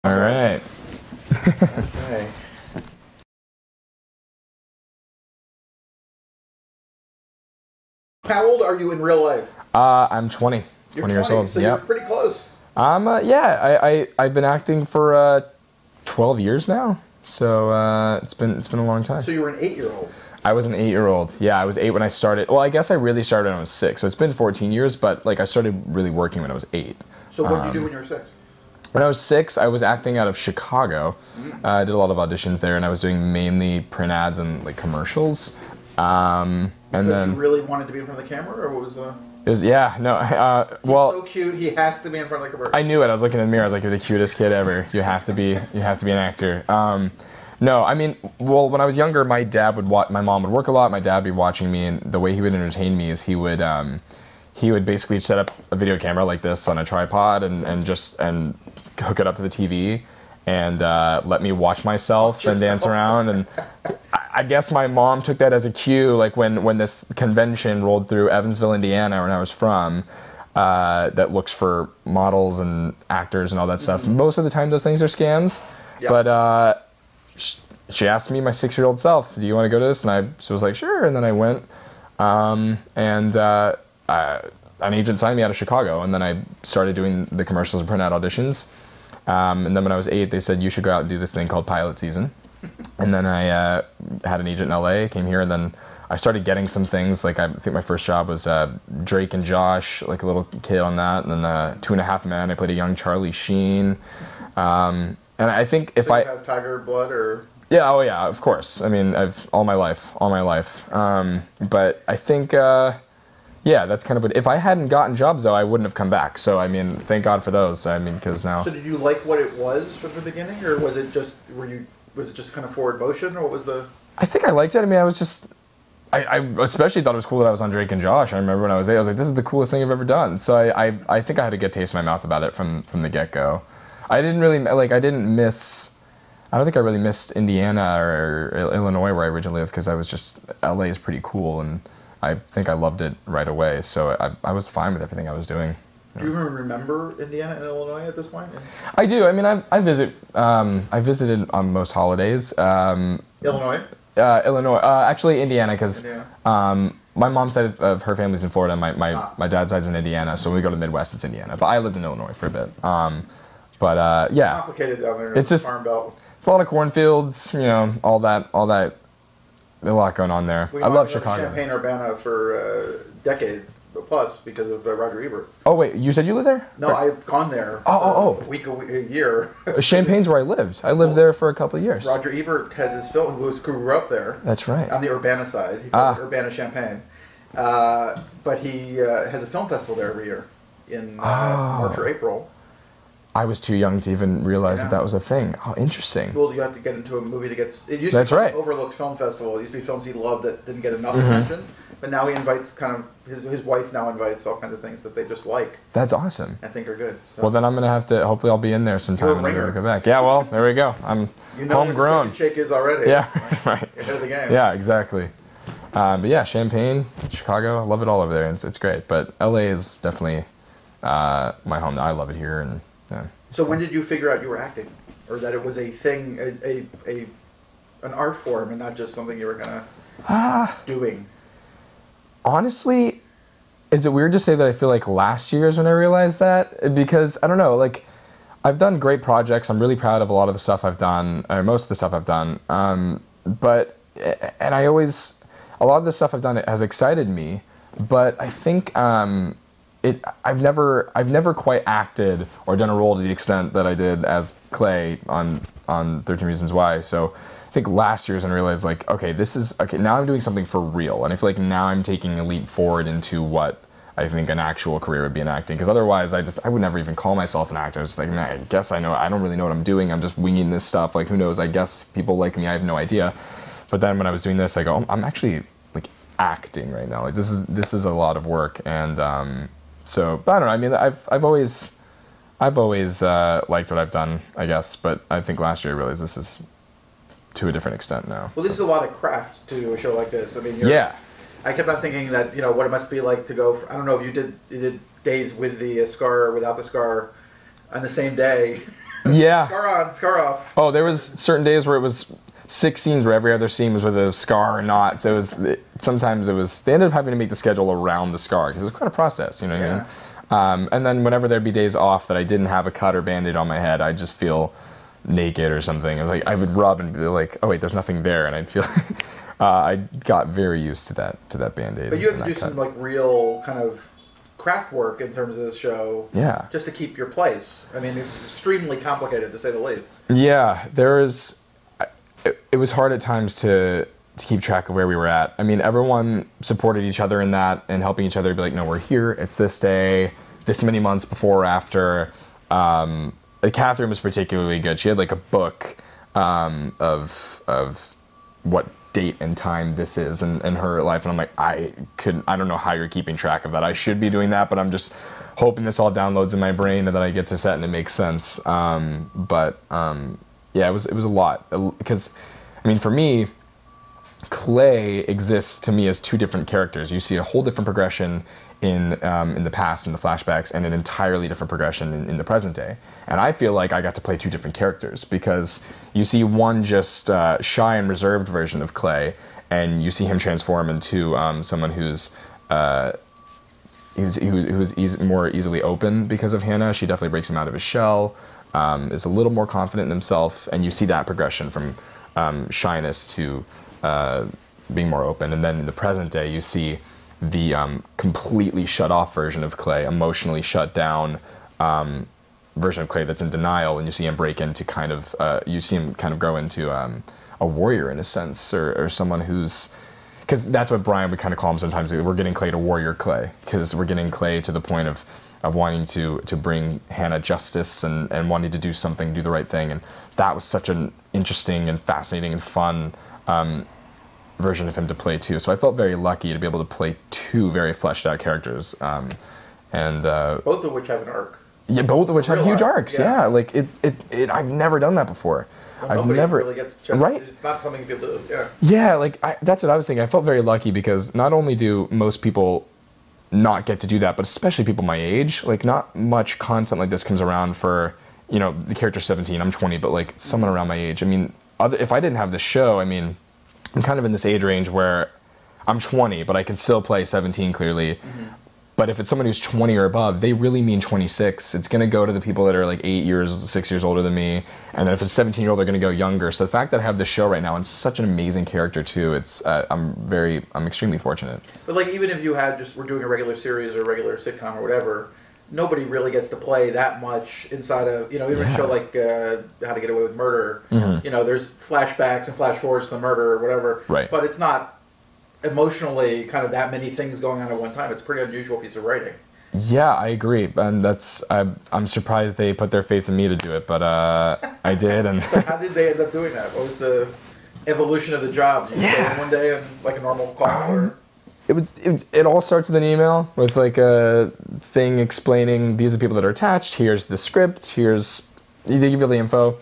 All right. Okay. How old are you in real life? I'm 20. You're 20 years old. so Yep. you're pretty close. Yeah, I've been acting for 12 years now. So it's been a long time. So you were an 8-year-old. I was an 8-year-old. Yeah, I was 8 when I started. Well, I guess I really started when I was 6. So it's been 14 years, but like I started really working when I was 8. So what did you do when you were 6? When I was 6, I was acting out of Chicago. I did a lot of auditions there, and I was doing mainly print ads and like commercials. And then you really wanted to be in front of the camera, or what was the? it was well. He's so cute. He has to be in front of the camera. I knew it. I was looking in the mirror. I was like, "You're the cutest kid ever. You have to be. You have to be an actor." No, I mean, well, when I was younger, my dad would watch. My mom would work a lot. My dad would be watching me, and the way he would entertain me is he would basically set up a video camera like this on a tripod and hook it up to the TV and let me watch myself and dance around. And I guess my mom took that as a cue, like when this convention rolled through Evansville, Indiana, where I was from, that looks for models and actors and all that stuff. Most of the time, those things are scams. Yep. But she asked me, my 6-year-old self, do you want to go to this? And I was like, sure. And then I went, an agent signed me out of Chicago, and then I started doing the commercials and print out auditions. And then when I was 8, they said, you should go out and do this thing called pilot season. And then I had an agent in LA, came here, and then I started getting some things. Like I think my first job was Drake and Josh, like a little kid on that. And then 2.5 Men, I played a young Charlie Sheen. And I think if I have Tiger blood or... Yeah, oh yeah, of course. I mean, I've all my life. But I think, yeah, that's kind of what. If I hadn't gotten jobs though, I wouldn't have come back. So I mean, thank God for those. I mean, because now. So did you like what it was from the beginning, or was it just kind of forward motion, or what was the? I think I liked it. I mean, I especially thought it was cool that I was on Drake and Josh. I remember when I was 8, I was like, this is the coolest thing I've ever done. So I think I had a good taste in my mouth about it from the get go. I didn't really I don't think I really missed Indiana or Illinois where I originally lived because I was just, LA is pretty cool and I think I loved it right away. So I was fine with everything I was doing. Do you even remember Indiana and Illinois at this point? I do. I mean, I visited on most holidays. Illinois? Illinois. Actually, Indiana because my mom's side of her family's in Florida. My dad's side's in Indiana. So when we go to the Midwest, it's Indiana. But I lived in Illinois for a bit. Yeah. It's complicated down there. It's just Farm Belt. It's a lot of cornfields, you know, all that, a lot going on there. I love Chicago. Champaign-Urbana for a decade plus because of Roger Ebert. Oh wait, you said you live there? No, I've gone there. A year. Champaign's where I lived. I lived there for a couple of years. Roger Ebert has his film. Who grew up there. That's right. On the Urbana side, he calls it Urbana Champaign. But he has a film festival there every year in March or April. I was too young to even realize that was a thing. Oh, interesting. Well, you have to get into a movie that gets... It used That's to be right. an overlooked film festival. It used to be films he loved that didn't get enough attention. But now he invites kind of... His wife now invites all kinds of things that they just like. That's awesome. I think are good. So. Well, then I'm going to have to... Hopefully I'll be in there sometime and I'm going to go back. Yeah, well, there we go. I'm homegrown. What the shake is already. Yeah, right. You're ahead of the game. Yeah, exactly. But yeah, Champaign, Chicago, I love it all over there. It's great. But LA is definitely my home now. I love it here and... Yeah. So when did you figure out you were acting, or that it was a thing, an art form, and not just something you were kind of doing? Honestly, is it weird to say that I feel like last year is when I realized that? Because I don't know, like I've done great projects. I'm really proud of a lot of the stuff I've done, or most of the stuff I've done. But a lot of the stuff I've done has excited me. But I think. I've never quite acted or done a role to the extent that I did as Clay on 13 Reasons Why. So I think last year is when I realized like, okay, now I'm doing something for real. And I feel like now I'm taking a leap forward into what I think an actual career would be in acting. Because otherwise I would never even call myself an actor. I was just like, man, I guess I don't really know what I'm doing. I'm just winging this stuff. Like, who knows? I guess people like me. I have no idea. But then when I was doing this, I go, I'm actually like acting right now. Like this is a lot of work. And, so, but I don't know. I mean, I've always liked what I've done, I guess. But I think last year I realized this is to a different extent now. Well, this is a lot of craft to do a show like this. I mean, I kept on thinking that what it must be like to go. I don't know if you did days with the scar or without the scar on the same day. Yeah. Scar on, scar off. Oh, there was certain days where it was 6 scenes where every other scene was with a scar or not. So sometimes they ended up having to make the schedule around the scar because it was quite a process, you know what I mean? And then whenever there'd be days off that I didn't have a cut or Band-Aid on my head, I'd just feel naked or something. Like I would rub and be like, oh wait, there's nothing there, and I'd feel. I got very used to that Band-Aid. But you have to do some like real kind of craft work in terms of the show. Yeah. Just to keep your place. I mean, it's extremely complicated to say the least. Yeah, it was hard at times to keep track of where we were at. I mean, everyone supported each other in that and helping each other be like, no, we're here. It's this day, this many months before or after. Catherine was particularly good. She had like a book of what date and time this is in her life, and I'm like, I don't know how you're keeping track of that. I should be doing that, but I'm just hoping this all downloads in my brain and that I get to set and it makes sense. Yeah, it was a lot because, I mean, for me, Clay exists to me as two different characters. You see a whole different progression in the past, in the flashbacks, and an entirely different progression in the present day. And I feel like I got to play two different characters because you see one just shy and reserved version of Clay, and you see him transform into someone who's more easily open because of Hannah. She definitely breaks him out of his shell, is a little more confident in himself, and you see that progression from shyness to being more open. And then in the present day, you see the completely shut off version of Clay, emotionally shut down version of Clay that's in denial, and you see him break into you see him kind of grow into a warrior in a sense, or someone who's, because that's what Brian would kind of call him sometimes. We're getting Clay to warrior Clay, because we're getting Clay to the point of wanting to bring Hannah justice and wanting to do something, do the right thing, and that was such an interesting and fascinating and fun version of him to play too. So I felt very lucky to be able to play two very fleshed out characters, and both of which have an arc. Yeah, both of which have huge arcs. Yeah, like it. I've never done that before. Well, I've never really gets a chance. Right. It's not something people do. Yeah. Yeah, like that's what I was thinking. I felt very lucky because not only do most people not get to do that, but especially people my age, like not much content like this comes around for, the character's 17, I'm 20, but like someone around my age. I mean, if I didn't have this show, I mean, I'm kind of in this age range where I'm 20, but I can still play 17 clearly. Mm-hmm. But if it's someone who's 20 or above, they really mean 26. It's going to go to the people that are like 6 years older than me. And then if it's a 17-year-old, they're going to go younger. So the fact that I have this show right now, and such an amazing character too, it's I'm extremely fortunate. But like, even if you we're doing a regular series or a regular sitcom or whatever, nobody really gets to play that much inside of, even a show like How to Get Away with Murder. Mm-hmm. There's flashbacks and flash forwards to the murder or whatever. Right. But it's not emotionally kind of that many things going on at one time. It's a pretty unusual piece of writing. Yeah, I agree, and I'm surprised they put their faith in me to do it, but I did. And so how did they end up doing that? What was the evolution of the job? Did you go in one day and like a normal call? Or? It all starts with an email with like a thing explaining these are the people that are attached. Here's the script. They give you the info.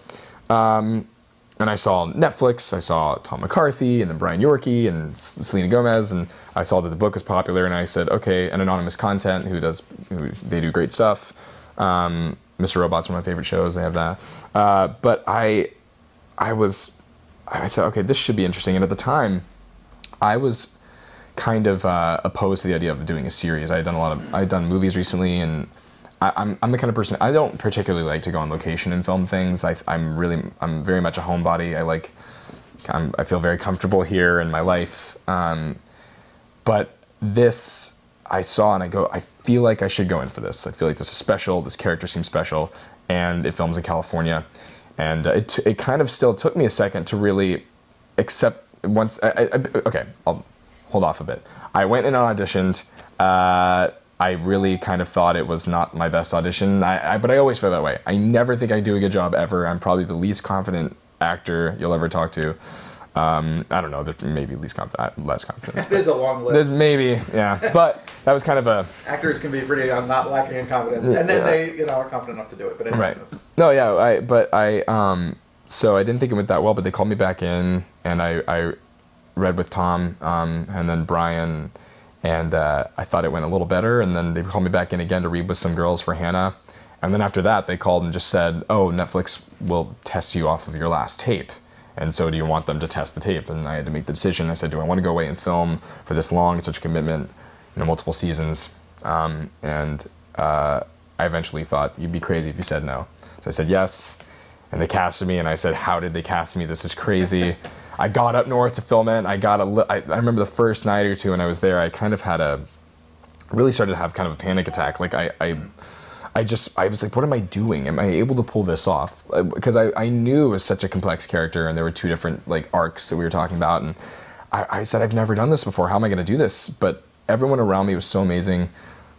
And I saw Netflix, I saw Tom McCarthy, and then Brian Yorkie, and Selena Gomez, and I saw that the book was popular, and I said, okay, and Anonymous Content, they do great stuff. Mr. Robot's one of my favorite shows, they have that. But I said, okay, this should be interesting, and at the time, I was kind of opposed to the idea of doing a series. I'd done movies recently, and I'm the kind of person, I don't particularly like to go on location and film things. I'm very much a homebody. I feel very comfortable here in my life. But this I saw and I go, I feel like I should go in for this. I feel like this is special. This character seems special, and it films in California. And it kind of still took me a second to really accept once. Okay, I'll hold off a bit. I went in and auditioned. I really kind of thought it was not my best audition, but I always feel that way. I never think I do a good job ever. I'm probably the least confident actor you'll ever talk to. I don't know, there's maybe less confidence. There's a long list. There's maybe, yeah. But that was kind of a... Actors can be pretty not lacking in confidence, and then they are confident enough to do it. But right. No, yeah, so I didn't think it went that well, but they called me back in, and I read with Tom, and then Brian... And I thought it went a little better, and then they called me back in again to read with some girls for Hannah, And then after that, they called and just said, oh, Netflix will test you off of your last tape. And so do you want them to test the tape? And I had to make the decision. I said, do I want to go away and film for this long? It's such a commitment, multiple seasons. I eventually thought, you'd be crazy if you said no. So I said yes. And they casted me, and I said, how did they cast me? This is crazy. I got up north to film it. I remember the first night or two when I was there, I kind of had really started to have kind of a panic attack. Like I was like, what am I doing? Am I able to pull this off? Because I knew it was such a complex character, and there were 2 different like arcs that we were talking about. And I said, I've never done this before. How am I going to do this? But everyone around me was so amazing,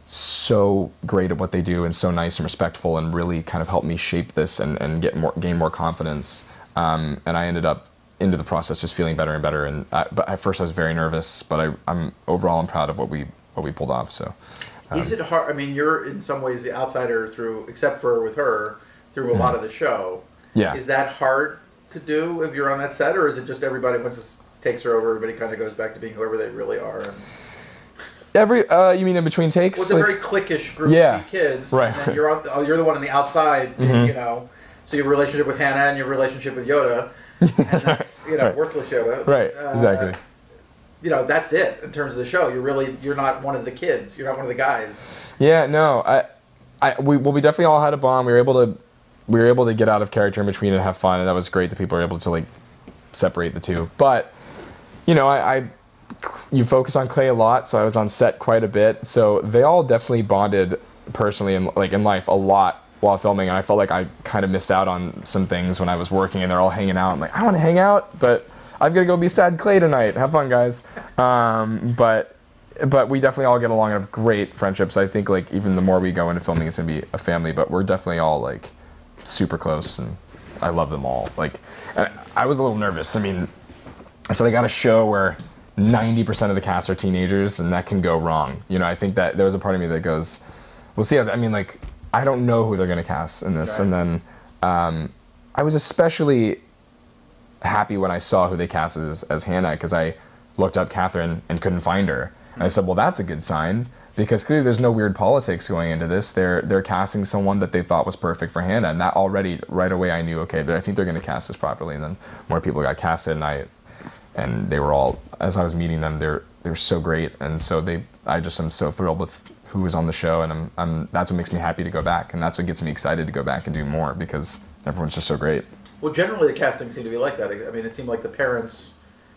so great at what they do, and so nice and respectful, and really kind of helped me shape this and gain more confidence. And I ended up into the process just feeling better and better. And but at first I was very nervous, but I'm overall proud of what we pulled off. So. Is it hard? I mean, you're in some ways the outsider except for with her, through a lot of the show. Yeah. Is that hard to do if you're on that set, or is it just everybody, once this takes her over, everybody kind of goes back to being whoever they really are? And... you mean in between takes? Well, it's a very cliquish group of kids. Right. And then you're the one on the outside, so you have a relationship with Hannah and you have a relationship with Yoda, and that's, worthless Yoda. Right, exactly. That's it in terms of the show. You're not one of the kids. You're not one of the guys. Yeah, no. We definitely all had a bond. We were able to get out of character in between and have fun, and that was great that people were able to like separate the two. But you focus on Clay a lot, so I was on set quite a bit. So they all definitely bonded personally and like in life a lot while filming, and I felt like I kind of missed out on some things when I was working, and they're all hanging out. I'm like, I want to hang out, but I've got to go be sad Clay tonight. Have fun, guys. But we definitely all get along and have great friendships. I think like even the more we go into filming, it's gonna be a family. But we're definitely all like super close, and I love them all. Like, I was a little nervous. I mean, so they got a show where 90% of the cast are teenagers, and that can go wrong. I think that there was a part of me that goes, we'll see. I mean, like, I don't know who they're gonna cast in this, right. And then I was especially happy when I saw who they cast as Hannah, because I looked up Catherine and couldn't find her. And I said, well, that's a good sign, because clearly there's no weird politics going into this. They're casting someone that they thought was perfect for Hannah, and that already right away I knew, okay, I think they're going to cast this properly. And then more people got casted, and they were all, as I was meeting them, they're so great, and so I just am so thrilled with who was on the show, and that's what makes me happy to go back, and that's what gets me excited to go back and do more, because everyone's just so great. Well, generally the casting seemed to be like that. I mean, it seemed like the parents,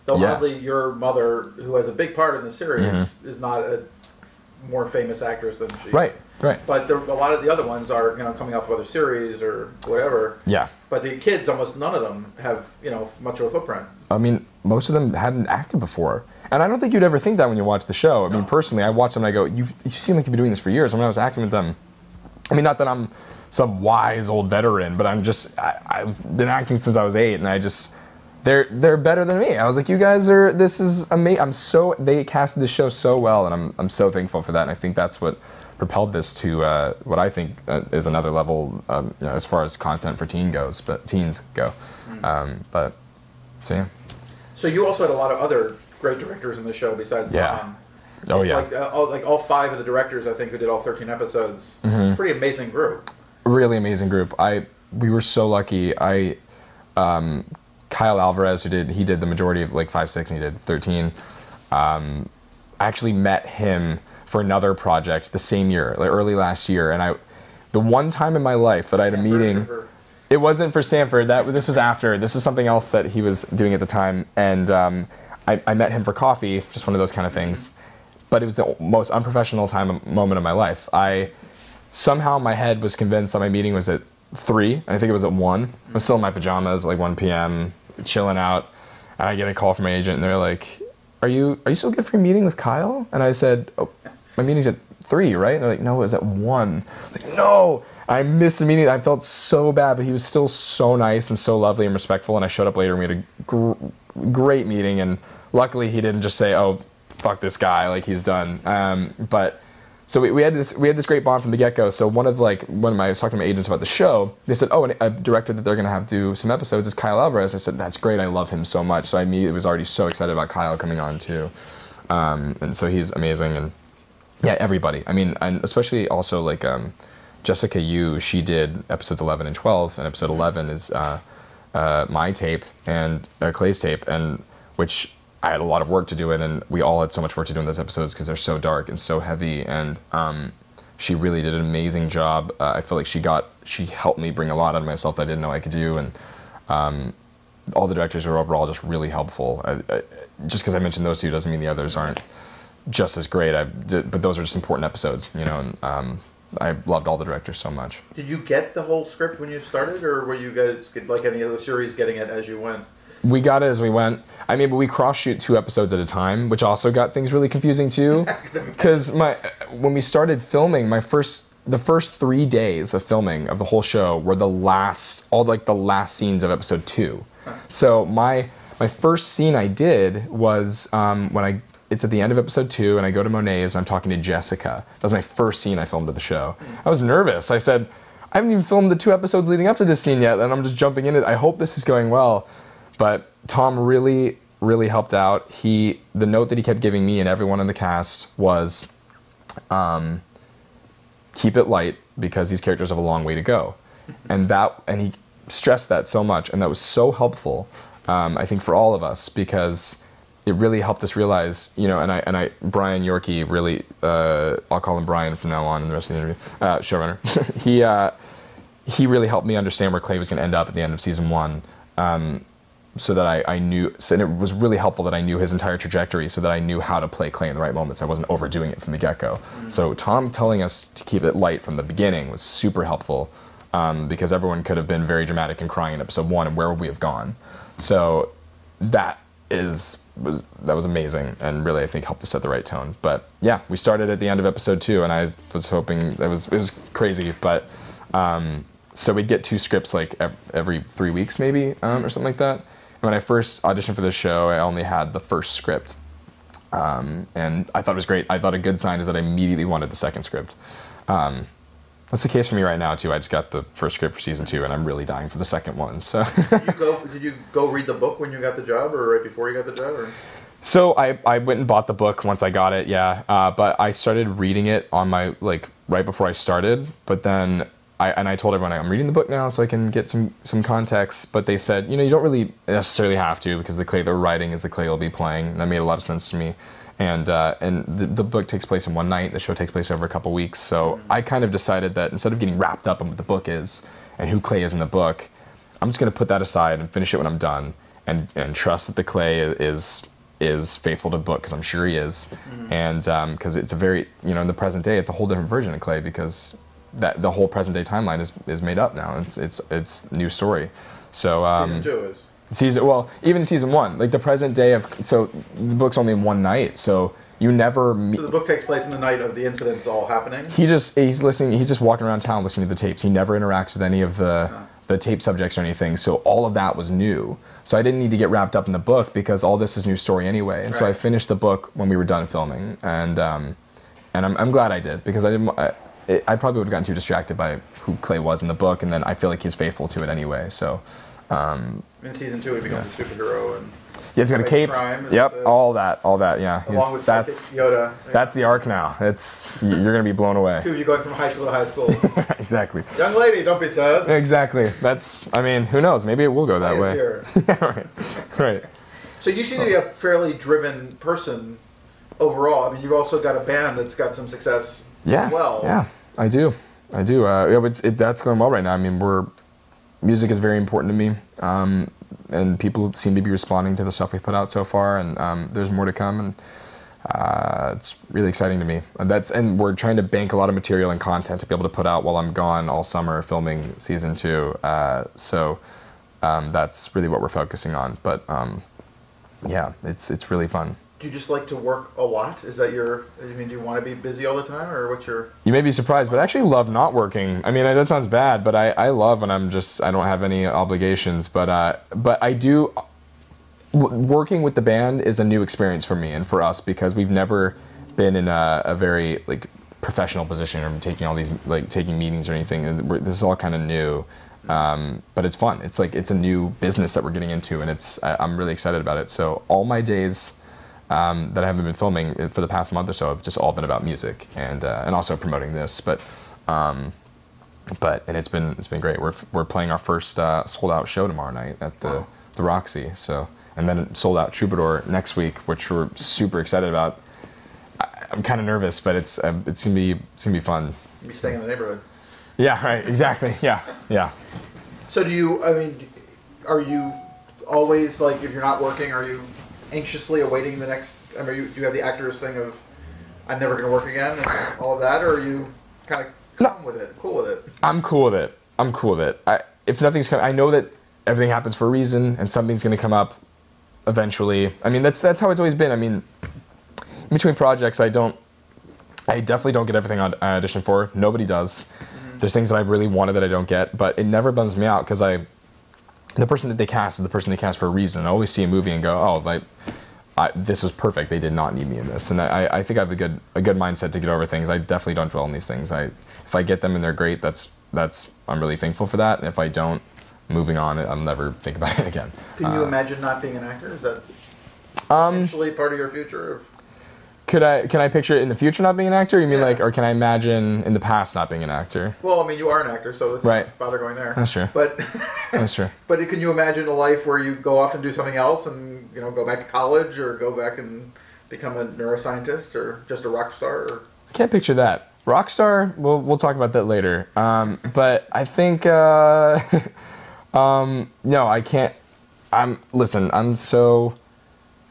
though oddly your mother, who has a big part in the series, is not a more famous actress than she. Right. But a lot of the other ones are, coming off of other series or whatever. Yeah. But the kids, almost none of them have, much of a footprint. I mean, most of them hadn't acted before. And I don't think you'd ever think that when you watch the show. I mean, personally, I watch them and I go, you seem like you've been doing this for years. When I was acting with them, I mean, not that I'm some wise old veteran, but I've been acting since I was 8, and they're better than me. I was like, you guys this is amazing. They casted the show so well, and I'm so thankful for that, and I think that's what propelled this to what I think is another level, as far as content for teens go. But so yeah. So you also had a lot of other great directors in the show besides Tom. Oh yeah. Like all 5 of the directors, I think, who did all 13 episodes. It's a pretty amazing group. Really amazing group. We were so lucky. Kyle Alvarez, he did the majority of like 5, 6, and he did 13. I actually met him for another project the same year, like early last year, and the one time in my life that I had a meeting. It wasn't for Stanford. This was after. This is something else that he was doing at the time, and I met him for coffee, just one of those kind of things. But it was the most unprofessional moment of my life. Somehow my head was convinced that my meeting was at 3, and I think it was at 1. I was still in my pajamas, like 1 p.m., chilling out, and I get a call from my agent, and they're like, are you still good for your meeting with Kyle? And I said, oh, my meeting's at 3, right? And they're like, no, it was at 1. I'm like, no! I missed the meeting. I felt so bad, but he was still so nice and so lovely and respectful, and I showed up later, and we had a great meeting, and luckily he didn't just say, oh, fuck this guy, like he's done. But so we had this great bond from the get-go. So when I was talking to my agents about the show, they said, oh, and a director that they're going to have do some episodes is Kyle Alvarez. I said, that's great. I love him so much. So I was already so excited about Kyle coming on too. And so he's amazing. And yeah, everybody. I mean, and especially also like, Jessica Yu, she did episodes 11 and 12, and episode 11 is my tape and Clay's tape, and which I had a lot of work to do in, and we all had so much work to do in those episodes because they're so dark and so heavy, and she really did an amazing job. I feel like she helped me bring a lot out of myself that I didn't know I could do, and all the directors were overall just really helpful. Just because I mentioned those two doesn't mean the others aren't just as great. But those are just important episodes, you know, and I loved all the directors so much. Did you get the whole script when you started, or were you guys, like any other series, getting it as you went? We got it as we went. I mean, but we cross-shoot 2 episodes at a time, which also got things really confusing too. Because when we started filming, the first 3 days of filming of the whole show were the last scenes of episode 2. So my first scene I did was it's at the end of episode 2, and I go to Monet's and I'm talking to Jessica. That was my first scene I filmed of the show. I was nervous. I said, I haven't even filmed the 2 episodes leading up to this scene yet, and I'm just jumping in it. I hope this is going well. But Tom really, really helped out. The note that he kept giving me and everyone in the cast was, keep it light because these characters have a long way to go. And he stressed that so much, and that was so helpful, I think, for all of us, because it really helped us realize, you know, and Brian Yorkie really, I'll call him Brian from now on in the rest of the interview, showrunner, he really helped me understand where Clay was going to end up at the end of season 1, so that I knew, and it was really helpful that I knew his entire trajectory so that I knew how to play Clay in the right moments. I wasn't overdoing it from the get-go. So Tom telling us to keep it light from the beginning was super helpful, because everyone could have been very dramatic and crying in episode 1, and where would we have gone? So that was amazing, and really I think helped to set the right tone. But yeah, we started at the end of episode 2, and I was hoping it was crazy, but so we'd get 2 scripts like every 3 weeks maybe, or something like that. And when I first auditioned for this show, I only had the first script, and I thought it was great. I thought a good sign is that I immediately wanted the second script. That's the case for me right now too. I just got the first script for season 2, and I'm really dying for the second one. So Did you go read the book when you got the job, or right before you got the job? Or? So I went and bought the book once I got it, yeah. But I started reading it on my, right before I started. But then I told everyone, I'm reading the book now so I can get some context. But they said, you know, you don't really necessarily have to, because the Clay they're writing is the Clay you'll be playing. And that made a lot of sense to me. And the book takes place in one night. The show takes place over a couple weeks. So I kind of decided that instead of getting wrapped up in what the book is and who Clay is in the book, I'm just going to put that aside and finish it when I'm done, and trust that the Clay is faithful to the book, because I'm sure he is. And because it's a very, you know, in the present day, it's a whole different version of Clay, because the whole present day timeline is made up now. It's new story. So season 2 is. Even season 1, like the present day so the book's only in one night, so you never meet. So the book takes place in the night of the incidents all happening? He's just walking around town listening to the tapes. He never interacts with any of the tape subjects or anything, so all of that was new. So I didn't need to get wrapped up in the book, because all this is new story anyway. And so I finished the book when we were done filming, and I'm glad I did, because I probably would have gotten too distracted by who Clay was in the book, and then I feel like he's faithful to it anyway, so... in season 2, he becomes a superhero, and he's got a cape. Yep, all that. Yeah. Along with that's Yoda. Yeah. That's the arc now. You're gonna be blown away. 2 of you going from high school to high school. Exactly. Young lady, don't be sad. Exactly. Who knows? Maybe it will go that way. Yeah, right. So you seem to be a fairly driven person overall. I mean, you've also got a band that's got some success as well. Yeah, I do. That's going well right now. I mean, music is very important to me, and people seem to be responding to the stuff we put out so far, and there's more to come, and it's really exciting to me. And we're trying to bank a lot of material and content to be able to put out while I'm gone all summer filming season 2. So that's really what we're focusing on. But yeah, it's really fun. Do you just like to work a lot? Is that do you want to be busy all the time, or what's your... You may be surprised, but I actually love not working. I mean, that sounds bad, but I love when I don't have any obligations, but I do... Working with the band is a new experience for me and for us, because we've never been in a very, professional position, or taking meetings or anything. And this is all kind of new. But it's fun. It's a new business that we're getting into, and I'm really excited about it. So all my days... that I haven't been filming for the past month or so have just all been about music and also promoting this. But and it's been great. We're playing our first sold out show tomorrow night at the Roxy. So, and then sold out Troubadour next week, which we're super excited about. I'm kind of nervous, but it's gonna be fun. You'll be staying in the neighborhood. Yeah, right. Exactly. Yeah. So are you always, like, if you're not working, are you anxiously awaiting the next? I mean, do you have the actor's thing of I'm never going to work again and all of that, or are you kind of cool with it? I'm cool with it. If nothing's coming, I know that everything happens for a reason, and something's going to come up eventually. I mean, that's how it's always been. I mean, in between projects, I definitely don't get everything I audition for. Nobody does. Mm-hmm. There's things that I've really wanted that I don't get, but it never bums me out because the person that they cast is the person they cast for a reason. I always see a movie and go, oh, this was perfect. They did not need me in this. And I think I have a good mindset to get over things. I definitely don't dwell on these things. If I get them and they're great, I'm really thankful for that. And if I don't, moving on, I'll never think about it again. Can you imagine not being an actor? Is that potentially part of your future? Can I picture it in the future not being an actor? You mean or can I imagine in the past not being an actor? Well, I mean, you are an actor, so let's not bother going there. That's true. But that's true. But can you imagine a life where you go off and do something else, and go back to college, or go back and become a neuroscientist, or just a rock star? Or? I can't picture that. Rock star. We'll talk about that later. But I think no, I can't. I'm so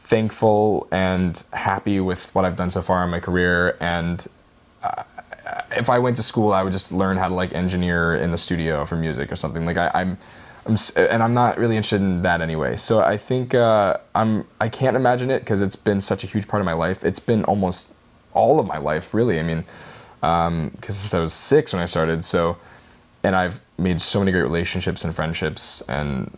thankful and happy with what I've done so far in my career, and if I went to school, I would just learn how to engineer in the studio for music or something. I'm not really interested in that anyway. So I think I can't imagine it because it's been such a huge part of my life. It's been almost all of my life, really. I mean, because since I was 6 when I started, and I've made so many great relationships and friendships, and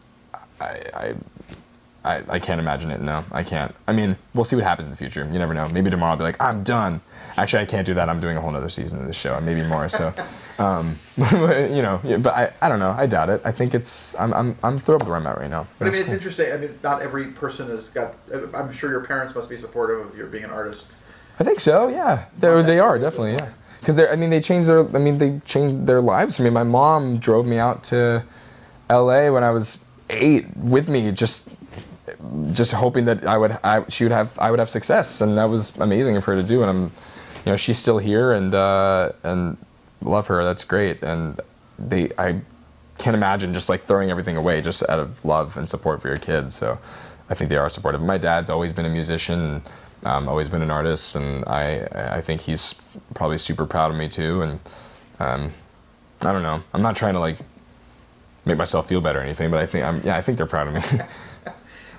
I can't imagine it. No, I can't. I mean, we'll see what happens in the future. You never know. Maybe tomorrow I'll be like, I'm done. Actually, I can't do that. I'm doing a whole other season of this show, and maybe more. So, but I don't know. I doubt it. I think I'm thrilled with where I'm at right now. But I mean, it's interesting. I mean, not every person has got. I'm sure your parents must be supportive of your being an artist. I think so. Yeah, they are definitely. Yeah, because they changed their lives. I mean, my mom drove me out to L.A. when I was 8 with me, just hoping that I would have success, and that was amazing of her to do. And she's still here, and love her. That's great. And I can't imagine just throwing everything away just out of love and support for your kids. So I think they are supportive. My dad's always been a musician, always been an artist, and I think he's probably super proud of me too. And I don't know. I'm not trying to make myself feel better or anything, but I think they're proud of me.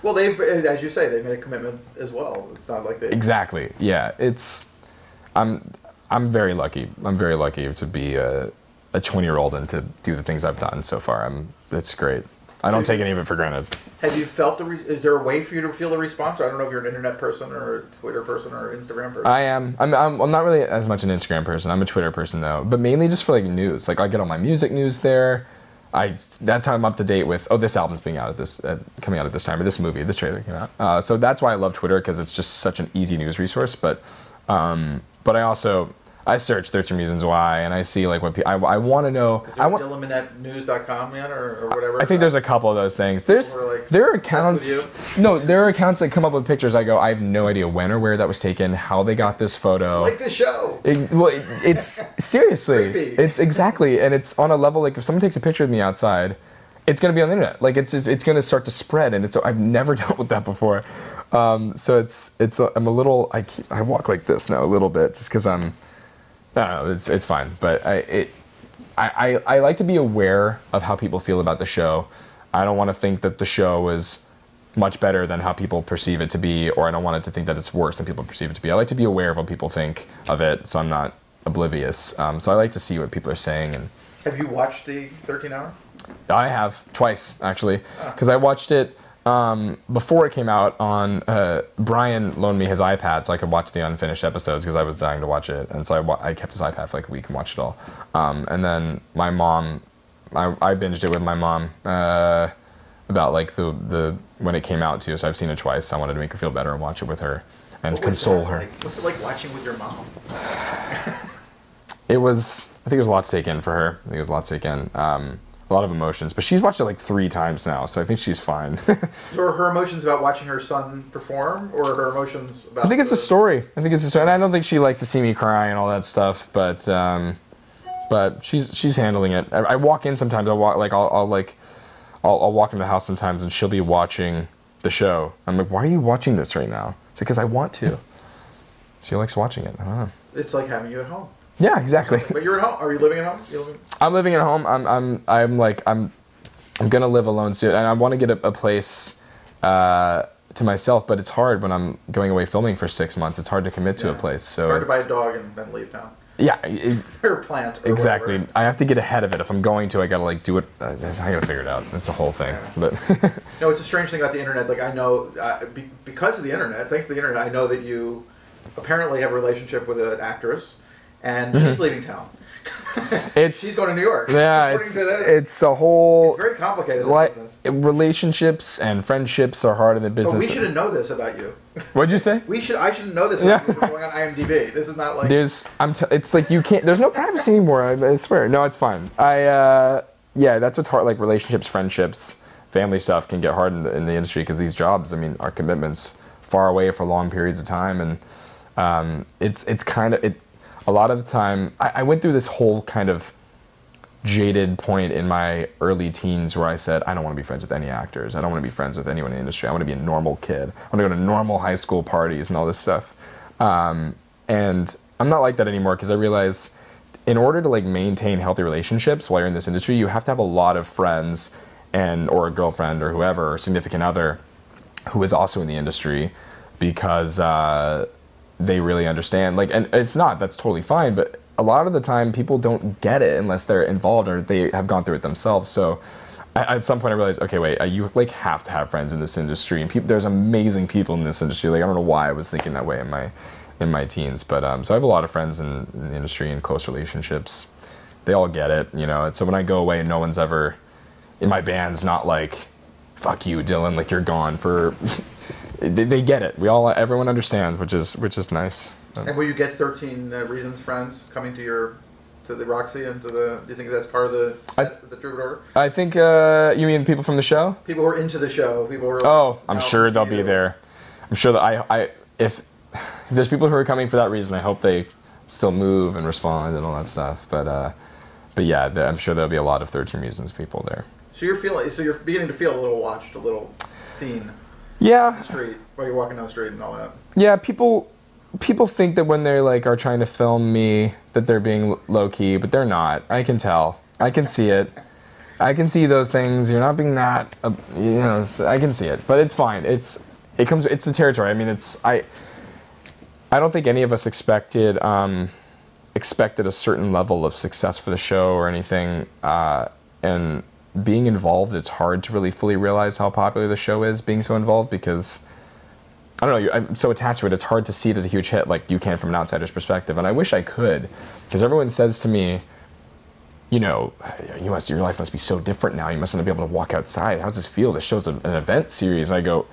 Well, they've, as you say, they made a commitment as well. It's not like they... Exactly. Yeah. I'm very lucky. I'm very lucky to be a 20-year-old and to do the things I've done so far. It's great. I don't take any of it for granted. Have you felt is there a way for you to feel the response? I don't know if you're an internet person or a Twitter person or an Instagram person. I am. I'm not really as much an Instagram person. I'm a Twitter person though, but mainly just for news. I get all my music news there. That's how I'm up to date with, this album's being out coming out at this time, or this trailer came out. So that's why I love Twitter, because it's just such an easy news resource. But I search 13 Reasons Why, and I see what people, I want to know. Is there DylanMinnetteNews.com yet, or whatever? I think there's a couple of those things. There are accounts. No, there are accounts that come up with pictures. I go, I have no idea when or where that was taken, how they got this photo. Like the show. It's seriously. Creepy. It's exactly, and it's on a level if someone takes a picture of me outside, it's gonna be on the internet. It's gonna start to spread, and I've never dealt with that before. So I'm a little. I walk like this now a little bit just because I don't know, it's fine, but I like to be aware of how people feel about the show. I don't want to think that the show is much better than how people perceive it to be, or I don't want it to think that it's worse than people perceive it to be. I like to be aware of what people think of it, so I'm not oblivious. So I like to see what people are saying. And have you watched the 13 Hour? I have, twice, actually, because I watched it before it came out on, Brian loaned me his iPad so I could watch the unfinished episodes because I was dying to watch it. And so I kept his iPad for a week and watched it all. And then my mom, I binged it with my mom, about the when it came out too. So I've seen it twice. I wanted to make her feel better and watch it with her and console her. What's it like watching with your mom? It was I think it was a lot to take in for her. I think it was a lot to take in. A lot of emotions, but she's watched it like 3 times now, so I think she's fine. So are her emotions about watching her son perform, or are her emotions about? I think it's a story. I think it's a story, and I don't think she likes to see me cry and all that stuff. But she's handling it. I walk in sometimes. I'll walk in the house sometimes, and she'll be watching the show. I'm like, why are you watching this right now? It's because I want to. She likes watching it. I don't know. It's like having you at home. Yeah, exactly. But you're at home. Are you living at home? I'm living at home. I'm gonna live alone soon, and I want to get a place to myself. But it's hard when I'm going away filming for 6 months. It's hard to commit to a place. So it's hard to buy a dog and then leave town. Yeah, or plant. Or exactly. whatever. I have to get ahead of it. If I'm going to, I gotta like do it. I gotta figure it out. It's a whole thing. Yeah. But no, it's a strange thing about the internet. Like I know because of the internet, thanks to the internet, I know that you apparently have a relationship with an actress. And she's leaving town. She's going to New York. Yeah, it's a whole. It's very complicated. Business. Relationships and friendships are hard in the business. But we shouldn't know this about you. What'd you say? I shouldn't know this about you from going on IMDb. This is not like. It's like you can't. There's no privacy anymore. I swear. No, it's fine. Yeah, that's what's hard. Like relationships, friendships, family stuff can get hard in the industry because these jobs. I mean, are commitments far away for long periods of time, and it's kind of it. A lot of the time, I went through this whole kind of jaded point in my early teens where I said, I don't want to be friends with any actors. I don't want to be friends with anyone in the industry. I want to be a normal kid. I want to go to normal high school parties and all this stuff. And I'm not like that anymore because I realize in order to like maintain healthy relationships while you're in this industry, you have to have a lot of friends or a girlfriend or whoever, or significant other who is also in the industry because they really understand, like, and if not, that's totally fine, but a lot of the time people don't get it unless they're involved or they have gone through it themselves. So at some point I realized, okay, wait, you like have to have friends in this industry, and there's amazing people in this industry. Like I don't know why I was thinking that way in my teens, but so I have a lot of friends in the industry and close relationships. They all get it, you know. And so when I go away, no one's ever in my band's not like, fuck you, Dylan, like you're gone for They get it. Everyone understands, which is nice. And will you get 13 Reasons friends coming to the Roxy and to the? Do you think that's part of the Troubadour? I think you mean people from the show. People who are into the show. People who are. Oh, I'm sure they'll be there. I'm sure that if there's people who are coming for that reason, I hope they still move and respond and all that stuff. But yeah, I'm sure there'll be a lot of 13 Reasons people there. So you're beginning to feel a little watched, a little seen. Yeah. On the street, while you're walking down the street and all that. Yeah, people think that when they like are trying to film me that they're being low key, but they're not. I can tell. I can see it. I can see those things. You're not being that. You know, I can see it, but it's fine. It's the territory. I mean, I don't think any of us expected a certain level of success for the show or anything, and being involved, it's hard to really fully realize how popular the show is being so involved because, I don't know, I'm so attached to it, it's hard to see it as a huge hit like you can from an outsider's perspective. And I wish I could, because everyone says to me, you know, your life must be so different now. You must not be able to walk outside. How does this feel? This show's an event series. I go,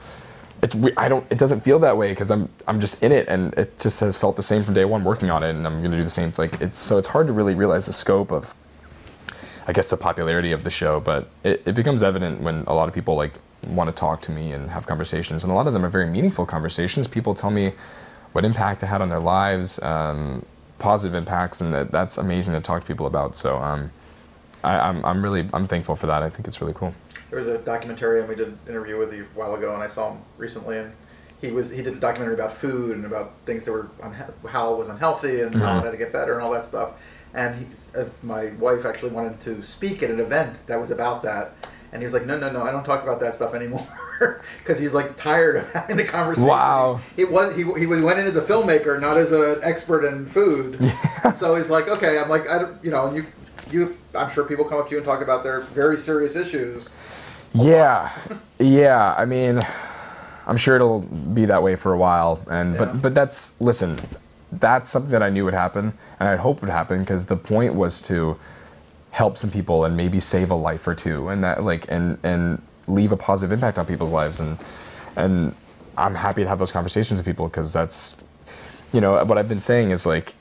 it doesn't feel that way because I'm just in it, and it just has felt the same from day one working on it, and I'm going to do the same. So it's hard to really realize the scope of, I guess, the popularity of the show, but it becomes evident when a lot of people like want to talk to me and have conversations, and a lot of them are very meaningful conversations. People tell me what impact it had on their lives, positive impacts, and that's amazing to talk to people about. So I'm thankful for that. I think it's really cool. There was a documentarian we did an interview with you a while ago, and I saw him recently, and he did a documentary about food and about things that were how it was unhealthy and how it had to get better and all that stuff. And my wife actually wanted to speak at an event that was about that. And he was like, no, I don't talk about that stuff anymore. Because he's like tired of having the conversation. Wow. He went in as a filmmaker, not as an expert in food. Yeah. So he's like, okay, I'm like, I'm sure people come up to you and talk about their very serious issues. Yeah. Yeah. I mean, I'm sure it'll be that way for a while. But listen, that's something that I knew would happen, and I hoped would happen, because the point was to help some people and maybe save a life or two, and that and leave a positive impact on people's lives, and I'm happy to have those conversations with people, because that's, what I've been saying is, like,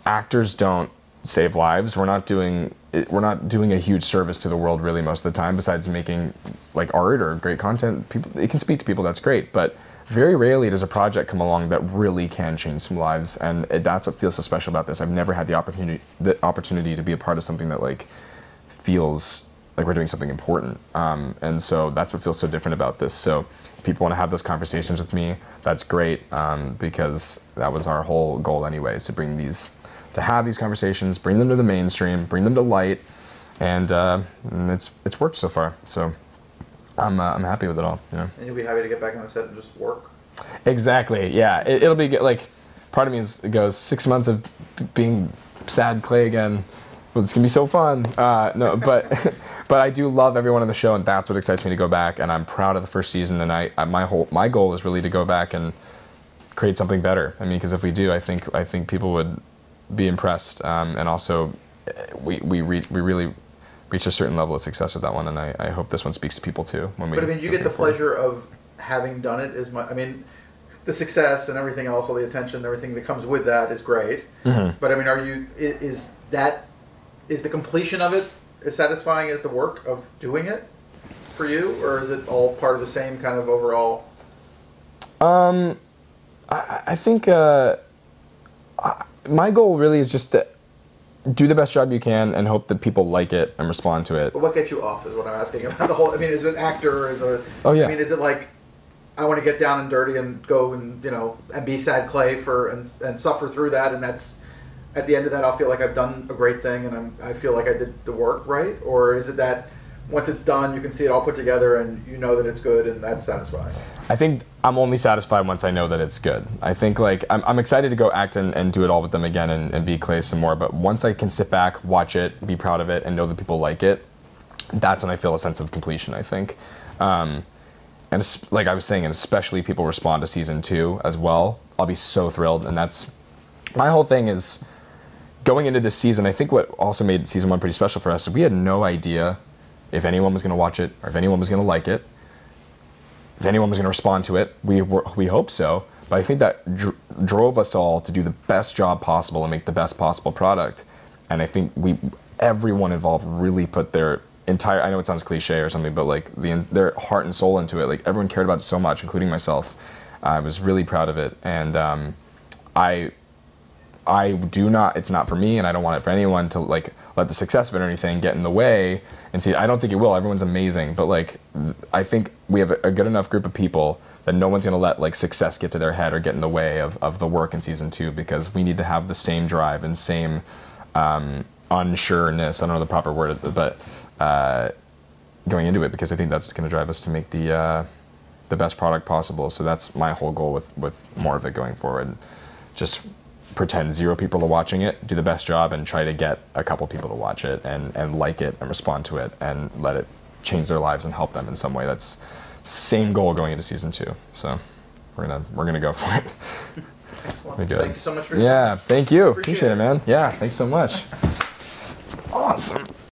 actors don't save lives. We're not doing a huge service to the world really most of the time, besides making like art or great content. People, it can speak to people, that's great, but very rarely does a project come along that really can change some lives, and that's what feels so special about this. I've never had the opportunity to be a part of something that like feels like we're doing something important, and so that's what feels so different about this. So if people want to have those conversations with me, that's great, because that was our whole goal anyway, is to have these conversations, bring them to the mainstream, bring them to light, and it's worked so far. So I'm happy with it all. You know? And you'll be happy to get back on the set and just work. Exactly. Yeah. It'll be good. Like, part of me goes 6 months of being sad Clay again. Well, it's gonna be so fun. No, but but I do love everyone on the show, and that's what excites me to go back. And I'm proud of the first season. And my goal is really to go back and create something better. I mean, because if we do, I think people would be impressed. And also, we really reach a certain level of success with that one, and I hope this one speaks to people too. But I mean, you get the pleasure of having done it as much. I mean, the success and everything else, all the attention, everything that comes with that is great. Mm-hmm. But I mean, is the completion of it as satisfying as the work of doing it for you, or is it all part of the same kind of overall? I think my goal really is just that. Do the best job you can and hope that people like it and respond to it. But what gets you off is what I'm asking about the whole. I mean, is it an actor or is it? Oh yeah. I mean, is it like I want to get down and dirty and go and and be sad Clay and suffer through that, and that's at the end of that I'll feel like I've done a great thing and I feel like I did the work right, or is it that once it's done you can see it all put together and you know that it's good and that's satisfying? I think I'm only satisfied once I know that it's good. I think like I'm excited to go act and do it all with them again and be Clay some more, but once I can sit back, watch it, be proud of it, and know that people like it, that's when I feel a sense of completion, I think. And like I was saying, and especially people respond to season 2 as well, I'll be so thrilled. And that's my whole thing is going into this season. I think what also made season 1 pretty special for us is we had no idea if anyone was going to watch it or if anyone was going to like it. If anyone was going to respond to it, we hope so. But I think that drove us all to do the best job possible and make the best possible product. And I think everyone involved really put their entire, I know it sounds cliche or something, but like their heart and soul into it. Like everyone cared about it so much, including myself. I was really proud of it. And I do not, it's not for me, and I don't want it for anyone to like let the success of it or anything get in the way. And see, I don't think it will. Everyone's amazing, but like I think we have a good enough group of people that no one's gonna let like success get to their head or get in the way of the work in season 2, because we need to have the same drive and same unsureness. I don't know the proper word, but going into it, because I think that's gonna drive us to make the best product possible. So that's my whole goal with more of it going forward. Just pretend 0 people are watching it, do the best job, and try to get a couple people to watch it and like it and respond to it and let it change their lives and help them in some way. That's same goal going into season 2. So we're gonna go for it. Excellent. Thank you so much for your time. Thank you. Appreciate it, man. Yeah, thanks so much. Awesome.